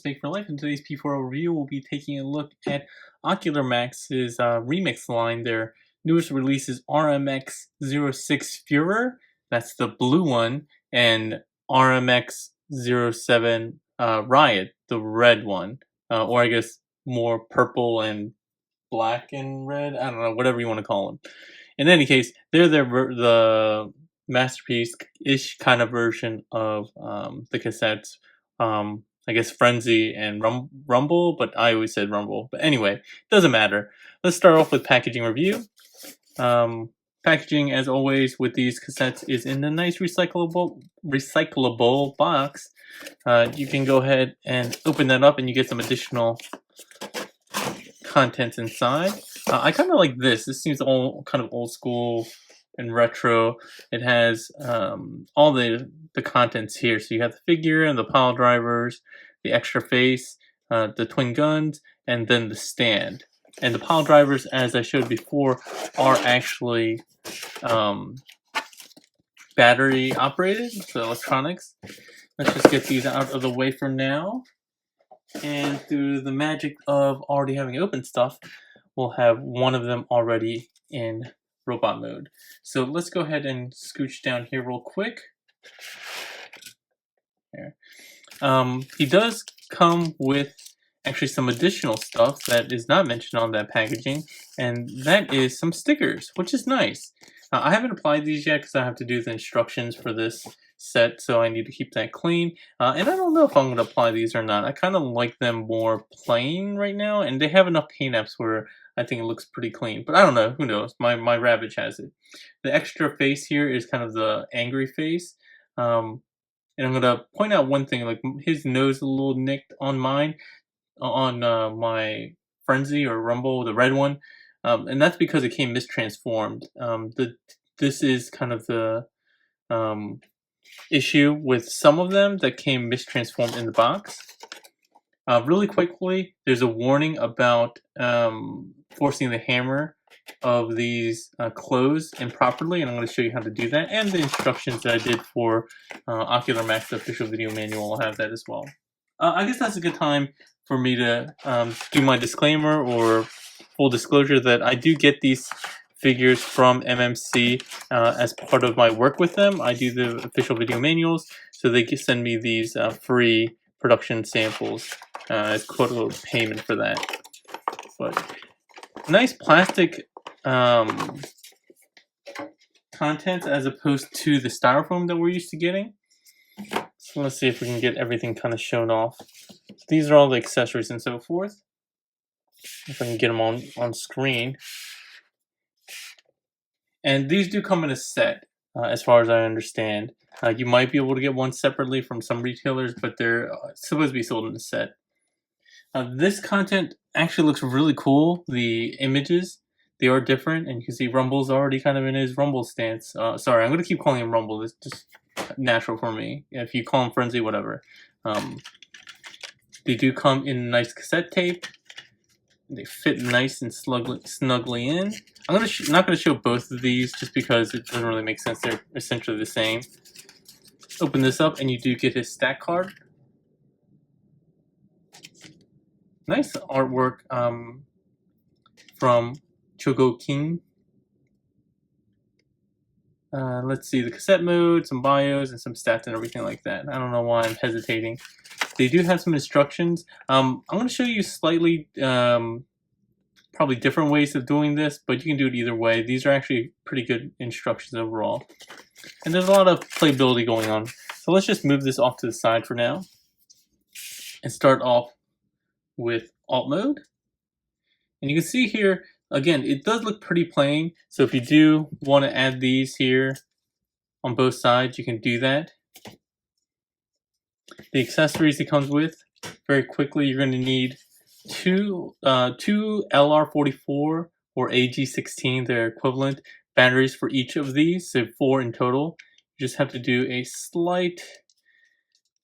Make for Life. In today's P4L review, we'll be taking a look at Ocular Max's remix line. Their newest release is RMX-06 Furor, that's the blue one, and RMX-07 Riot, the red one, or I guess more purple and black and red. I don't know, whatever you want to call them. In any case, they're the masterpiece-ish kind of version of the cassettes. I guess Frenzy and Rumble, but I always said Rumble. But anyway, doesn't matter. Let's start off with packaging review. Packaging, as always, with these cassettes is in a nice recyclable box. You can go ahead and open that up, and you get some additional contents inside. I kind of like this. This seems all kind of old school and retro. It has all the contents here. So you have the figure and the pile drivers, the extra face, the twin guns, and then the stand. And the pile drivers, as I showed before, are actually battery operated, so electronics. Let's just get these out of the way for now. And through the magic of already having open stuff, we'll have one of them already in robot mode. So let's go ahead and scooch down here real quick. There. He does come with actually some additional stuff that is not mentioned on that packaging, and that is some stickers, which is nice. I haven't applied these yet because I have to do the instructions for this set, so I need to keep that clean. And I don't know if I'm going to apply these or not. I kind of like them more plain right now, and they have enough paint apps where I think it looks pretty clean. But I don't know, who knows? My Ravage has it. The extra face here is kind of the angry face. And I'm going to point out one thing, like his nose is a little nicked on mine, on my Frenzy or Rumble, the red one. And that's because it came mistransformed. This is kind of the issue with some of them that came mistransformed in the box. Really quickly, there's a warning about forcing the hammer of these close improperly, and I'm going to show you how to do that, and the instructions that I did for Ocular Max, the official video manual, will have that as well. I guess that's a good time for me to do my disclaimer or full disclosure that I do get these figures from MMC as part of my work with them. I do the official video manuals, so they can send me these free production samples as quote-unquote payment for that. But nice plastic contents as opposed to the styrofoam that we're used to getting. So let's see if we can get everything kind of shown off. So these are all the accessories and so forth. If I can get them on screen. And these do come in a set, as far as I understand. You might be able to get one separately from some retailers, but they're supposed to be sold in a set. This content actually looks really cool. The images, they are different, and you can see Rumble's already kind of in his Rumble stance. Sorry, I'm going to keep calling him Rumble. It's just natural for me. If you call him Frenzy, whatever. They do come in nice cassette tape. They fit nice and snugly in. I'm not going to show both of these just because it doesn't really make sense. They're essentially the same. Open this up and you do get his stack card. Nice artwork from Chogo King. Let's see, the cassette mode, some bios, and some stats and everything like that. I don't know why I'm hesitating. They do have some instructions. I'm going to show you slightly, probably different ways of doing this, but you can do it either way. These are actually pretty good instructions overall. And there's a lot of playability going on. So let's just move this off to the side for now. And start off with alt mode. And you can see here, again, it does look pretty plain. So if you do want to add these here on both sides, you can do that. The accessories it comes with, very quickly, you're going to need two LR44 or AG16, their equivalent, batteries for each of these, so 4 in total. You just have to do a slight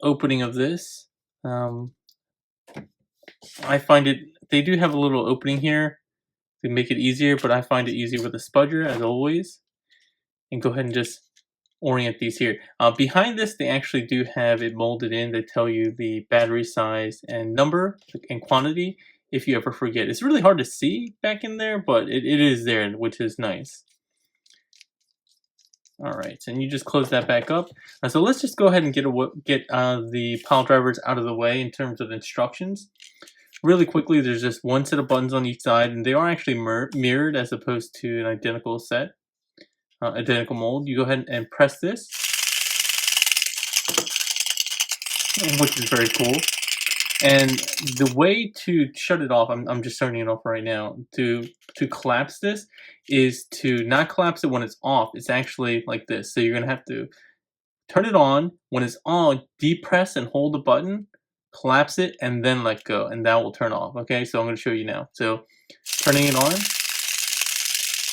opening of this. I find they do have a little opening here to make it easier, but I find it easier with a spudger, as always. And go ahead and just orient these here. Behind this, they actually do have it molded in. They tell you the battery size and number and quantity if you ever forget. It's really hard to see back in there, but it is there, which is nice. All right, and you just close that back up. So let's just go ahead and get the pile drivers out of the way in terms of instructions. Really quickly, there's just one set of buttons on each side, and they are actually mirrored as opposed to an identical set, identical mold. You go ahead and press this, which is very cool. And the way to shut it off, I'm just turning it off right now, to collapse this is to not collapse it when it's off. It's actually like this. So you're going to have to turn it on. When it's on, depress and hold the button, collapse it, and then let go. And that will turn off. Okay, so I'm going to show you now. So turning it on,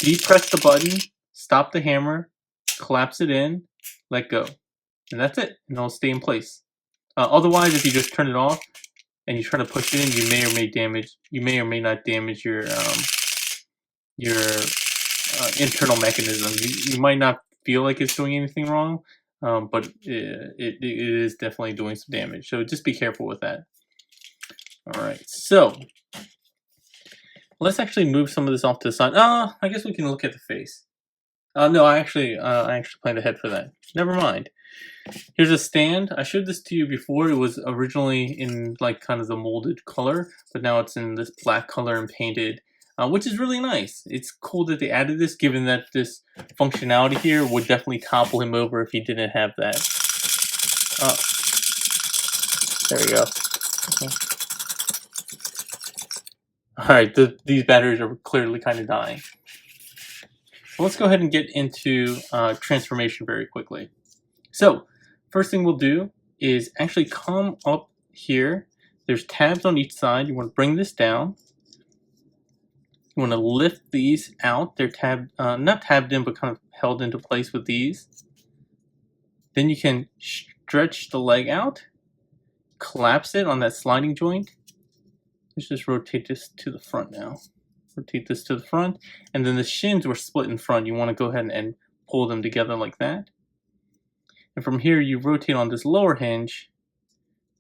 depress the button, stop the hammer, collapse it in, let go. And that's it. And it'll stay in place. Otherwise, if you just turn it off, and you try to push it in, you may or may not damage your internal mechanism. You might not feel like it's doing anything wrong, but it is definitely doing some damage. So just be careful with that. All right, so let's actually move some of this off to the side. I guess we can look at the face. No, I actually planned ahead for that. Never mind. Here's a stand. I showed this to you before. It was originally in like kind of the molded color, but now it's in this black color and painted, which is really nice. It's cool that they added this, given that this functionality here would definitely topple him over if he didn't have that. There we go. Okay. Alright, these batteries are clearly kind of dying. Well, let's go ahead and get into transformation very quickly. So, first thing we'll do is actually come up here. There's tabs on each side. You want to bring this down. You want to lift these out. They're not tabbed in, but kind of held into place with these. Then you can stretch the leg out, collapse it on that sliding joint. Let's just rotate this to the front now. Rotate this to the front. And then the shins were split in front. You want to go ahead and pull them together like that. And from here, you rotate on this lower hinge,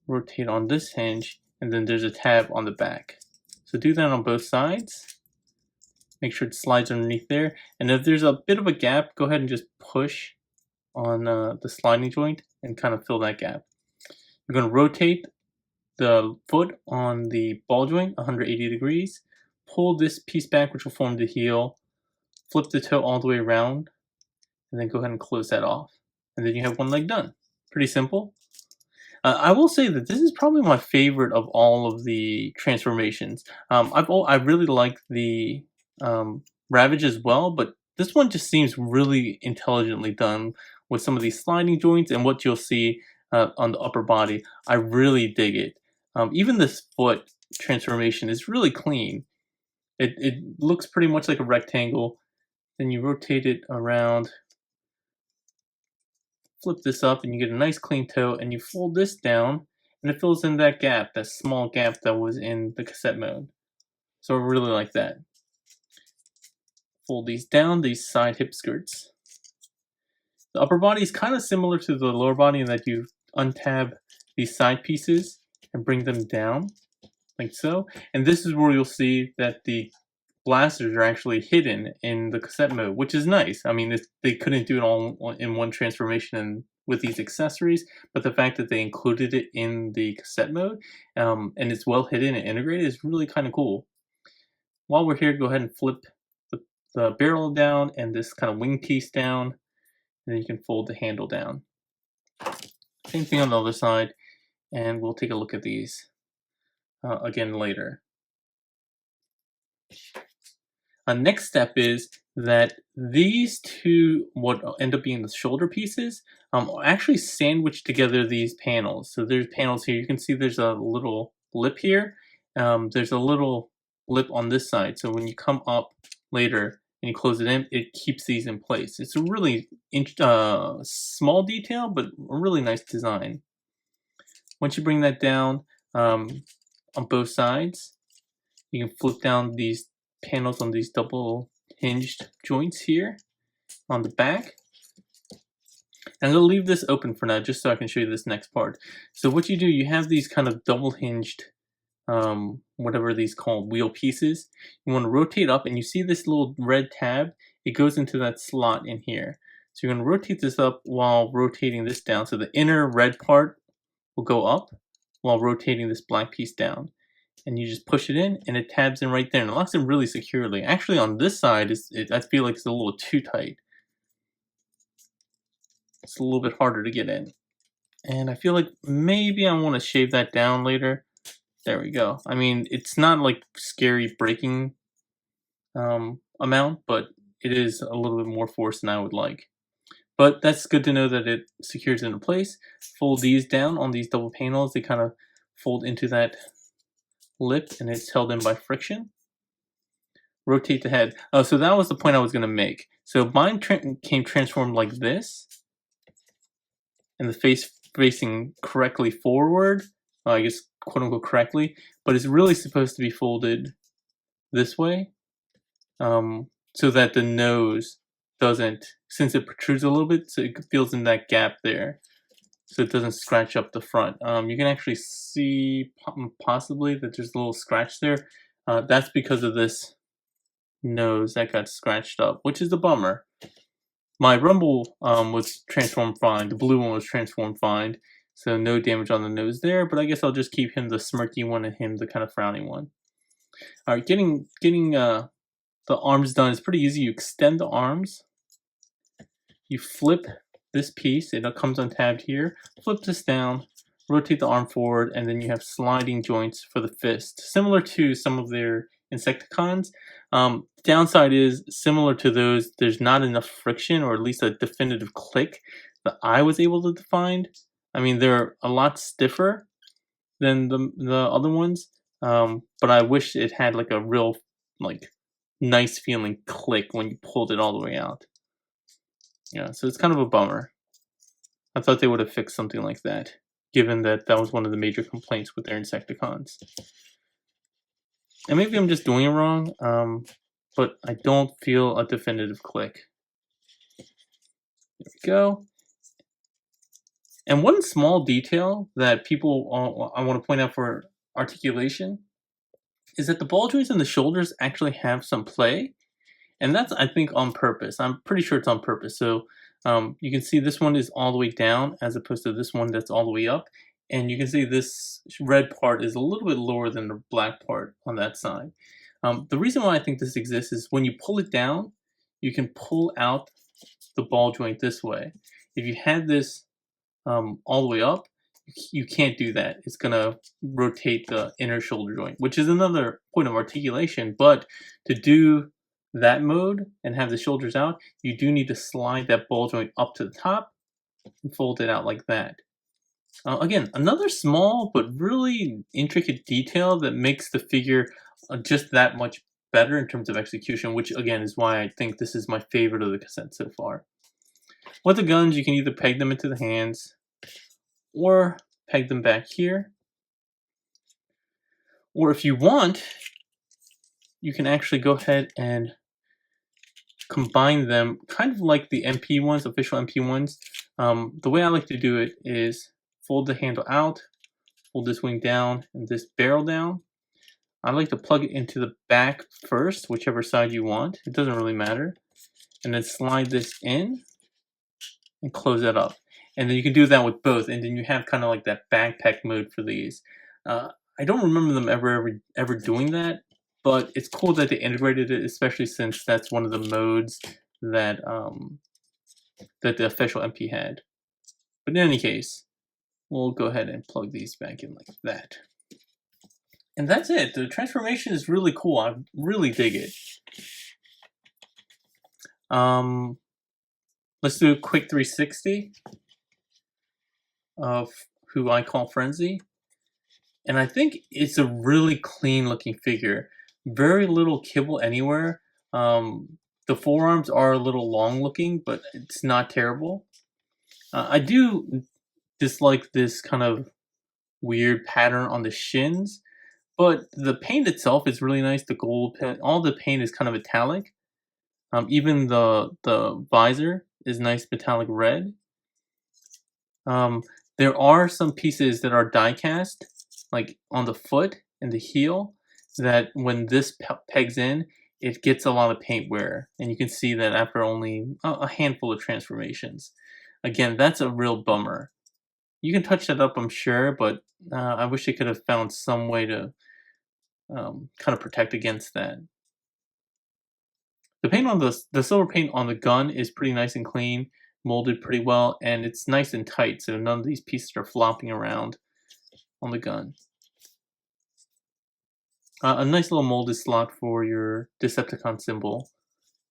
rotate on this hinge, and then there's a tab on the back. So do that on both sides. Make sure it slides underneath there. And if there's a bit of a gap, go ahead and just push on the sliding joint and kind of fill that gap. You're going to rotate the foot on the ball joint 180 degrees. Pull this piece back, which will form the heel. Flip the toe all the way around, and then go ahead and close that off. And then you have one leg done. Pretty simple. I will say that this is probably my favorite of all of the transformations. I really like the Ravage as well, but this one just seems really intelligently done with some of these sliding joints and what you'll see on the upper body. I really dig it. Even this foot transformation is really clean. It looks pretty much like a rectangle. Then you rotate it around. Flip this up and you get a nice clean toe, and you fold this down and it fills in that gap, that small gap that was in the cassette mode. So I really like that. Fold these down, these side hip skirts. The upper body is kind of similar to the lower body in that you untab these side pieces and bring them down like so. And this is where you'll see that the blasters are actually hidden in the cassette mode, which is nice. I mean, they couldn't do it all in one transformation with these accessories, but the fact that they included it in the cassette mode and it's well hidden and integrated is really kind of cool. While we're here, go ahead and flip the barrel down and this kind of wing piece down, and then you can fold the handle down. Same thing on the other side, and we'll take a look at these again later. Next step is that these two, what end up being the shoulder pieces, actually sandwich together these panels. So there's panels here. You can see there's a little lip here. There's a little lip on this side. So when you come up later and you close it in, it keeps these in place. It's a really small detail, but a really nice design. Once you bring that down on both sides, you can flip down these panels on these double hinged joints here on the back. I'm going to leave this open for now just so I can show you this next part. So what you do, you have these kind of double hinged, whatever these called, wheel pieces. You want to rotate up and you see this little red tab, it goes into that slot in here. So you're going to rotate this up while rotating this down. So the inner red part will go up while rotating this black piece down. And you just push it in and it tabs in right there and it locks in really securely. Actually on this side, I feel like it's a little too tight. It's a little bit harder to get in. And I feel like maybe I want to shave that down later. There we go. I mean, it's not like scary breaking amount, but it is a little bit more force than I would like. But that's good to know that it secures into place. Fold these down on these double panels. They kind of fold into that lip and it's held in by friction. Rotate the head. Oh, so that was the point I was going to make. So mine came transformed like this. And the face facing correctly forward. I guess quote unquote correctly. But it's really supposed to be folded this way. So that the nose doesn't, since it protrudes a little bit, so it feels in that gap there. So it doesn't scratch up the front. You can actually see possibly that there's a little scratch there. That's because of this nose that got scratched up, which is a bummer. My Rumble was transformed fine. The blue one was transformed fine. So no damage on the nose there, but I guess I'll just keep him the smirky one and him the kind of frowning one. Alright, getting the arms done is pretty easy. You extend the arms. You flip this piece, it comes untabbed here. Flip this down, rotate the arm forward, and then you have sliding joints for the fist. Similar to some of their Insecticons. Downside is, similar to those, there's not enough friction, or at least a definitive click that I was able to find. I mean, they're a lot stiffer than the other ones, but I wish it had like a real, like, nice feeling click when you pulled it all the way out. Yeah, so it's kind of a bummer. I thought they would have fixed something like that, given that that was one of the major complaints with their Insecticons. And maybe I'm just doing it wrong, but I don't feel a definitive click. There we go. And one small detail that people, I want to point out for articulation, is that the ball joints and the shoulders actually have some play. And that's, I think, on purpose. I'm pretty sure it's on purpose. So you can see this one is all the way down as opposed to this one that's all the way up. And you can see this red part is a little bit lower than the black part on that side. The reason why I think this exists is when you pull it down, you can pull out the ball joint this way. If you had this all the way up, you can't do that. It's going to rotate the inner shoulder joint, which is another point of articulation. But to do that mode and have the shoulders out, you do need to slide that ball joint up to the top and fold it out like that. Again, another small but really intricate detail that makes the figure just that much better in terms of execution, which again is why I think this is my favorite of the cassette so far. With the guns, you can either peg them into the hands or peg them back here. Or if you want, you can actually go ahead and combine them kind of like the MP ones, official MP ones. The way I like to do it is fold the handle out, fold this wing down, and this barrel down. I like to plug it into the back first, whichever side you want. It doesn't really matter. And then slide this in and close that up. And then you can do that with both, and then you have kind of like that backpack mode for these. I don't remember them ever doing that, but it's cool that they integrated it, especially since that's one of the modes that that the official MP had. But in any case, we'll go ahead and plug these back in like that. And that's it. The transformation is really cool. I really dig it. Let's do a quick 360 of who I call Frenzy. And I think it's a really clean looking figure. Very little kibble anywhere. The forearms are a little long looking, but it's not terrible. I do dislike this kind of weird pattern on the shins, but the paint itself is really nice. The gold paint, all the paint is kind of metallic. Even the visor is nice metallic red. There are some pieces that are die cast, like on the foot and the heel, that when this pegs in, it gets a lot of paint wear, and you can see that after only a handful of transformations. Again, that's a real bummer. You can touch that up, I'm sure, but I wish they could have found some way to kind of protect against that. The paint on the silver paint on the gun is pretty nice and clean, molded pretty well, and it's nice and tight, so none of these pieces are flopping around on the gun. A nice little molded slot for your Decepticon symbol,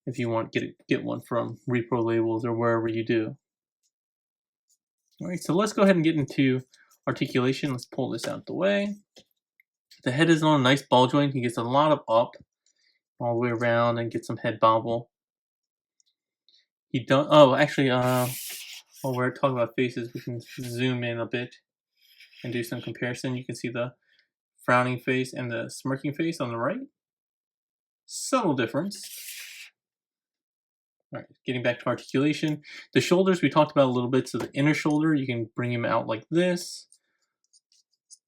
if you want get one from Repro Labels or wherever you do. Alright, so let's go ahead and get into articulation. Let's pull this out the way. The head is on a nice ball joint. He gets a lot of up all the way around and get some head bobble. He don't. Oh, actually, while we're talking about faces, we can zoom in a bit and do some comparison. You can see the frowning face and the smirking face on the right. Subtle difference. All right, getting back to articulation. The shoulders we talked about a little bit. So the inner shoulder, you can bring him out like this,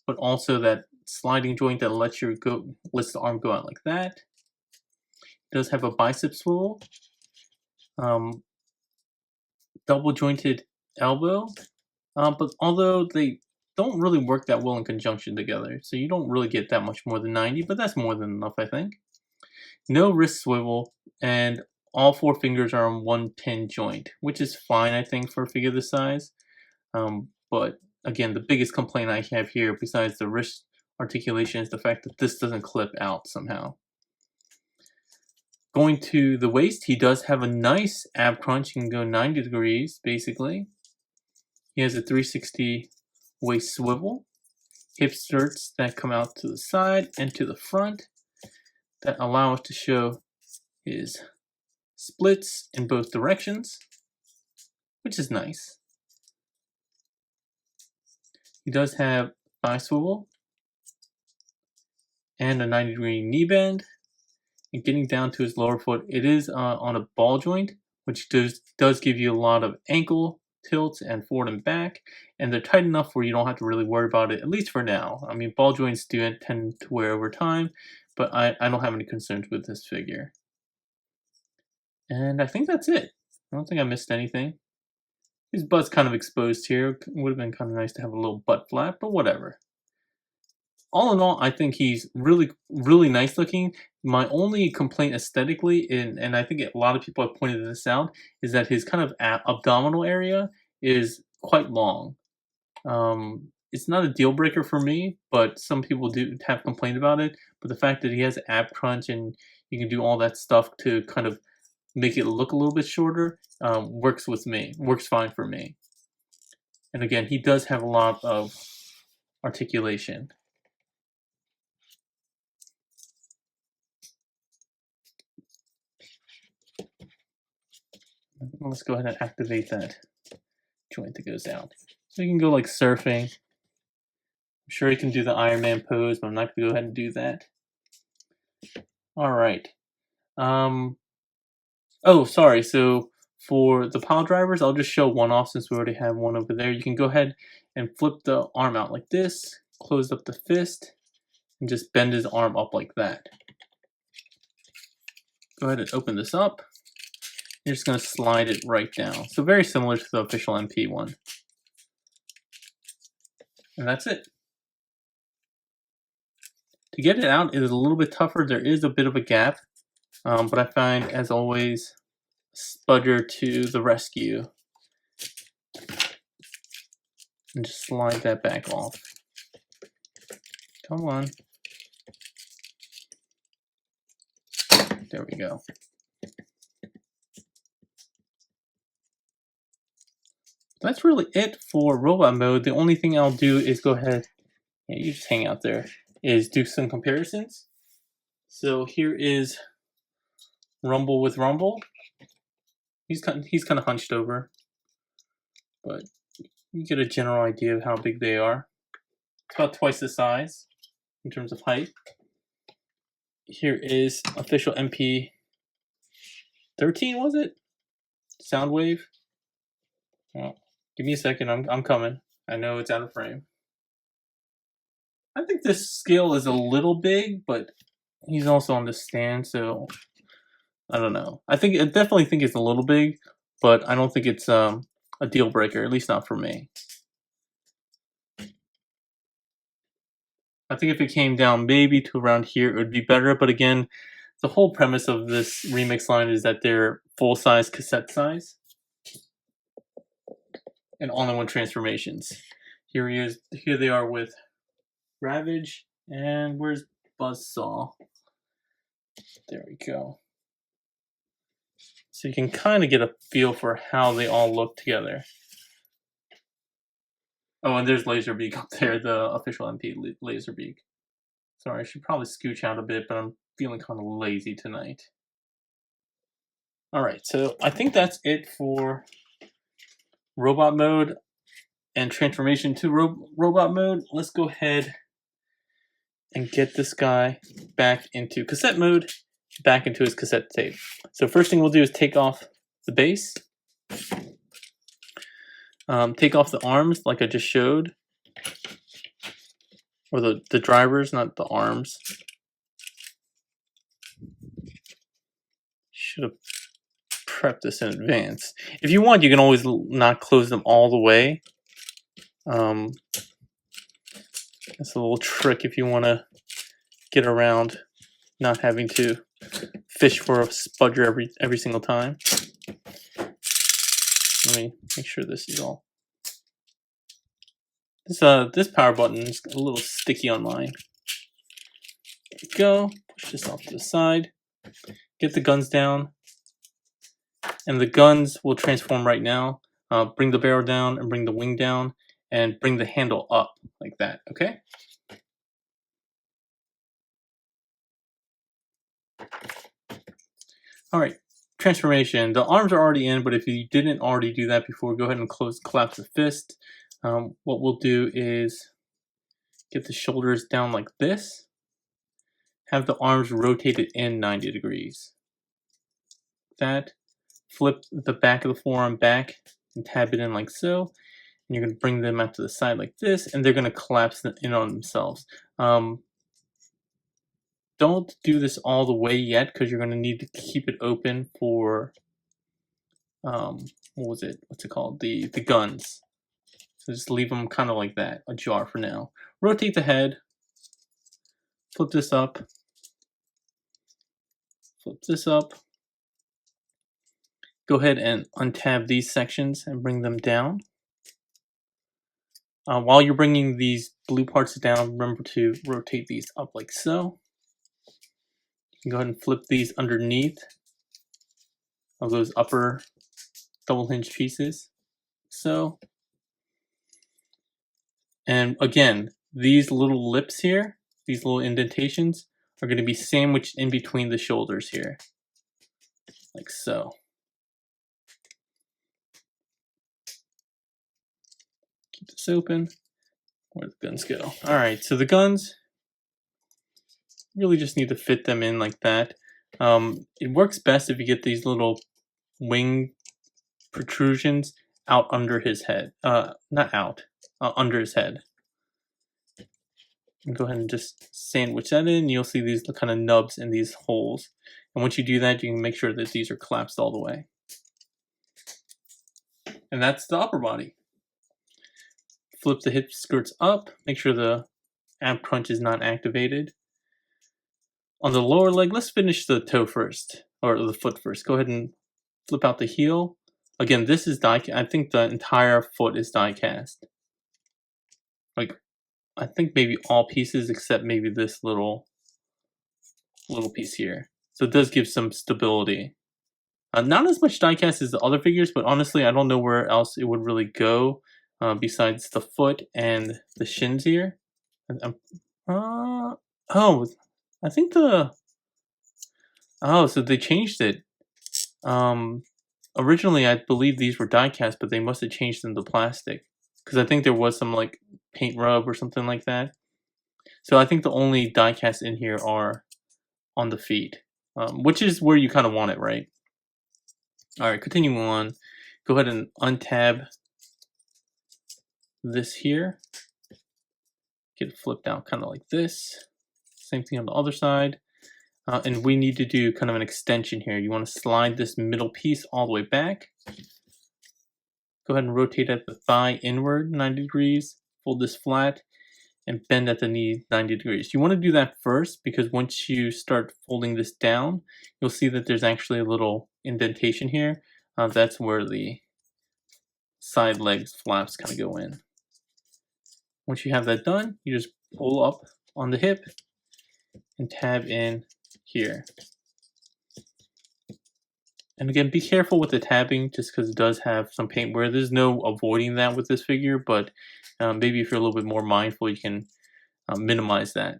but also that sliding joint that lets the arm go out like that. It does have a bicep swivel. Double jointed elbow, but although they don't really work that well in conjunction together, so you don't really get that much more than 90, but that's more than enough, I think. No wrist swivel, and all 4 fingers are on one pin joint, which is fine, I think, for a figure this size. But again, the biggest complaint I have here, besides the wrist articulation, is the fact that this doesn't clip out somehow. Going to the waist, he does have a nice ab crunch. He can go 90 degrees, basically. He has a 360 waist swivel, hip skirts that come out to the side and to the front that allow us to show his splits in both directions, which is nice. He does have thigh swivel and a 90-degree knee bend. And getting down to his lower foot, it is on a ball joint, which does give you a lot of ankle tilts and forward and back, and they're tight enough where you don't have to really worry about it, at least for now. I mean, ball joints do tend to wear over time, but I don't have any concerns with this figure. And I think that's it. I don't think I missed anything. His butt's kind of exposed here. It would have been kind of nice to have a little butt flap, but whatever. All in all, I think he's really, really nice looking. My only complaint aesthetically, and I think a lot of people have pointed this out, is that his kind of abdominal area is quite long. It's not a deal breaker for me, but some people do have complained about it. But the fact that he has ab crunch and you can do all that stuff to kind of make it look a little bit shorter works with me, works fine for me. And again, he does have a lot of articulation. Let's go ahead and activate that joint that goes out. So you can go like surfing. I'm sure you can do the Iron Man pose, but I'm not going to go ahead and do that. All right. Oh, sorry. So for the pile drivers, I'll just show one off since we already have one over there. You can go ahead and flip the arm out like this, close up the fist, and just bend his arm up like that. Go ahead and open this up. You're just going to slide it right down. So very similar to the official MP one. And that's it. To get it out, it is a little bit tougher. There is a bit of a gap. But I find, as always, Spudger to the rescue. And just slide that back off. Come on. There we go. That's really it for robot mode. The only thing I'll do is go ahead, yeah, you just hang out there, is do some comparisons. So here is Rumble with Rumble. He's kind of hunched over, but you get a general idea of how big they are. It's about twice the size in terms of height. Here is official MP 13, was it? Soundwave. Oh, Give me a second, I'm coming. I know it's out of frame. I think this scale is a little big, but he's also on the stand, so I don't know. I definitely think it's a little big, but I don't think it's a deal breaker, at least not for me. I think if it came down maybe to around here, it would be better. But again, the whole premise of this remix line is that they're full-size cassette size and all-in-one transformations. Here they are with Ravage, and where's Buzzsaw? There we go. So you can kind of get a feel for how they all look together. Oh, and there's Laserbeak up there, the official MP Laserbeak. Sorry, I should probably scooch out a bit, but I'm feeling kind of lazy tonight. Alright, so I think that's it for robot mode and transformation to robot mode. Let's go ahead and get this guy back into cassette mode, back into his cassette tape. So first thing we'll do is take off the base. Take off the arms like I just showed. Or the drivers, not the arms. Should have prepped this in advance. If you want, you can always not close them all the way. That's a little trick if you want to get around not having to fish for a spudger every single time. Let me make sure this is all. This power button is a little sticky on mine. There we go. Push this off to the side. Get the guns down. And the guns will transform right now. Bring the barrel down and bring the wing down and bring the handle up like that, okay? Alright, transformation. The arms are already in, but if you didn't already do that before, go ahead and collapse the fist. What we'll do is get the shoulders down like this. Have the arms rotated in 90 degrees. That. Flip the back of the forearm back and tab it in like so. And you're going to bring them out to the side like this, and they're going to collapse in on themselves. Don't do this all the way yet, because you're going to need to keep it open for, what's it called? The guns. So just leave them kind of like that, ajar for now. Rotate the head. Flip this up. Flip this up. Go ahead and untab these sections and bring them down. While you're bringing these blue parts down, remember to rotate these up like so. You can go ahead and flip these underneath of those upper double hinge pieces. So. And again, these little lips here, these little indentations, are going to be sandwiched in between the shoulders here. Like so. Keep this open. Where'd the guns go? Alright, so the guns, really just need to fit them in like that. It works best if you get these little wing protrusions out under his head. Not out, under his head. And go ahead and just sandwich that in. You'll see these kind of nubs in these holes. And once you do that, you can make sure that these are collapsed all the way. And that's the upper body. Flip the hip skirts up. Make sure the ab crunch is not activated. On the lower leg, let's finish the toe first, or the foot first. Go ahead and flip out the heel. Again, this is die. I think the entire foot is die cast. Like, I think maybe all pieces except maybe this little piece here. So it does give some stability. Not as much die cast as the other figures, but honestly, I don't know where else it would really go besides the foot and the shins here. Oh, I think so they changed it. Originally, I believe these were die cast, but they must have changed them to plastic. Because I think there was some like paint rub or something like that. So I think the only die cast in here are on the feet, which is where you kind of want it, right? All right, continuing on. Go ahead and untab this here. Get it flipped out kind of like this. Same thing on the other side. And we need to do kind of an extension here. You want to slide this middle piece all the way back. Go ahead and rotate at the thigh inward 90 degrees. Fold this flat and bend at the knee 90 degrees. You want to do that first because once you start folding this down, you'll see that there's actually a little indentation here. That's where the side legs flaps kind of go in. Once you have that done, you just pull up on the hip and tab in here. And again, be careful with the tabbing just because it does have some paint wear. There's no avoiding that with this figure, but maybe if you're a little bit more mindful, you can minimize that.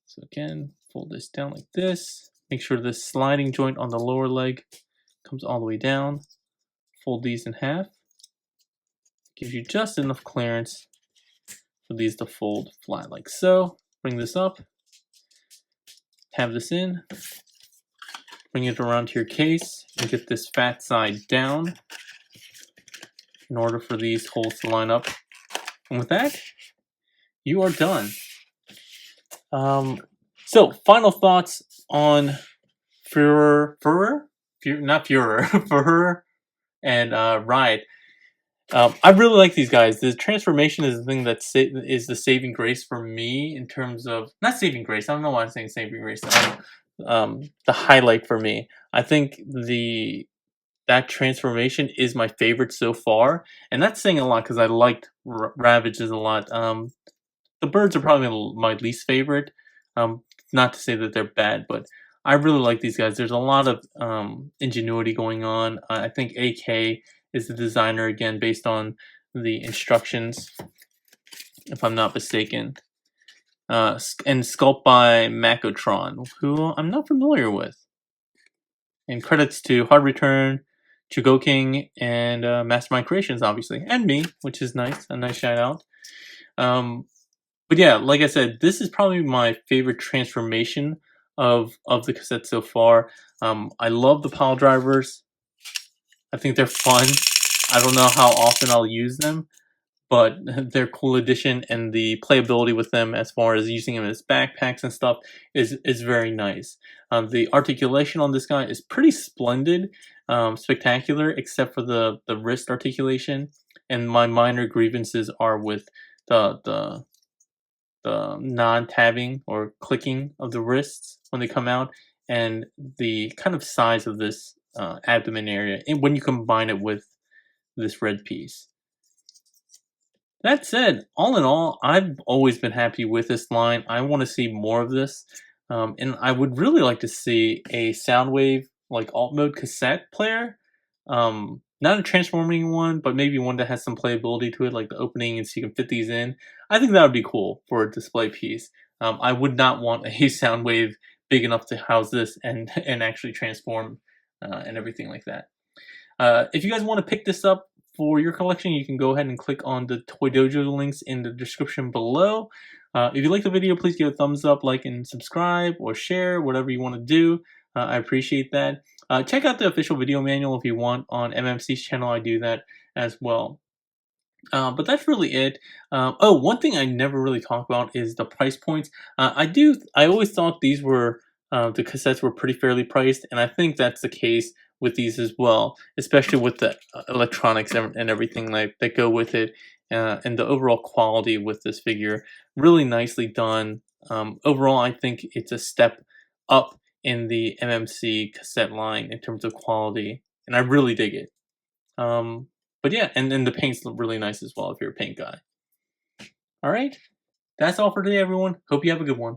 So again, fold this down like this. Make sure this sliding joint on the lower leg comes all the way down. Fold these in half. Gives you just enough clearance for these to fold flat like so. Bring this up. Tab this in. Bring it around to your case and get this fat side down in order for these holes to line up. And with that, you are done. So final thoughts on Furor and Riot. I really like these guys. The transformation is the thing that is the saving grace for me in terms of, not saving grace, I don't know why I'm saying saving grace, the highlight for me. I think that transformation is my favorite so far, and that's saying a lot because I liked Ravages a lot. The birds are probably my least favorite. Not to say that they're bad, but I really like these guys. There's a lot of ingenuity going on. I think AK is the designer again based on the instructions, if I'm not mistaken. And sculpt by Macotron, who I'm not familiar with. And credits to Hard Return, Chugo King, and Mastermind Creations, obviously, and me, which is nice, a nice shout out. But yeah, like I said, this is probably my favorite transformation of the cassette so far. I love the pile drivers. I think they're fun. I don't know how often I'll use them, but they're cool addition, and the playability with them as far as using them as backpacks and stuff is very nice. The articulation on this guy is pretty splendid, spectacular, except for the wrist articulation, and my minor grievances are with the non-tabbing or clicking of the wrists when they come out, and the kind of size of this abdomen area when you combine it with this red piece. That said, all in all, I've always been happy with this line. I want to see more of this, and I would really like to see a Soundwave like alt mode cassette player. Not a transforming one, but maybe one that has some playability to it, like the opening, and so you can fit these in. I think that would be cool for a display piece. I would not want a Soundwave big enough to house this and actually transform and everything like that. If you guys want to pick this up for your collection, you can go ahead and click on the Toy Dojo links in the description below. If you like the video, please give a thumbs up, like, and subscribe, or share, whatever you want to do. I appreciate that. Check out the official video manual if you want on MMC's channel. I do that as well. But that's really it. Oh, one thing I never really talk about is the price points. I always thought these were, the cassettes were pretty fairly priced, and I think that's the case with these as well, especially with the electronics and everything that go with it, and the overall quality with this figure. Really nicely done. Overall, I think it's a step up in the MMC cassette line in terms of quality, and I really dig it. But yeah, and then the paints look really nice as well if you're a paint guy. Alright, that's all for today, everyone. Hope you have a good one.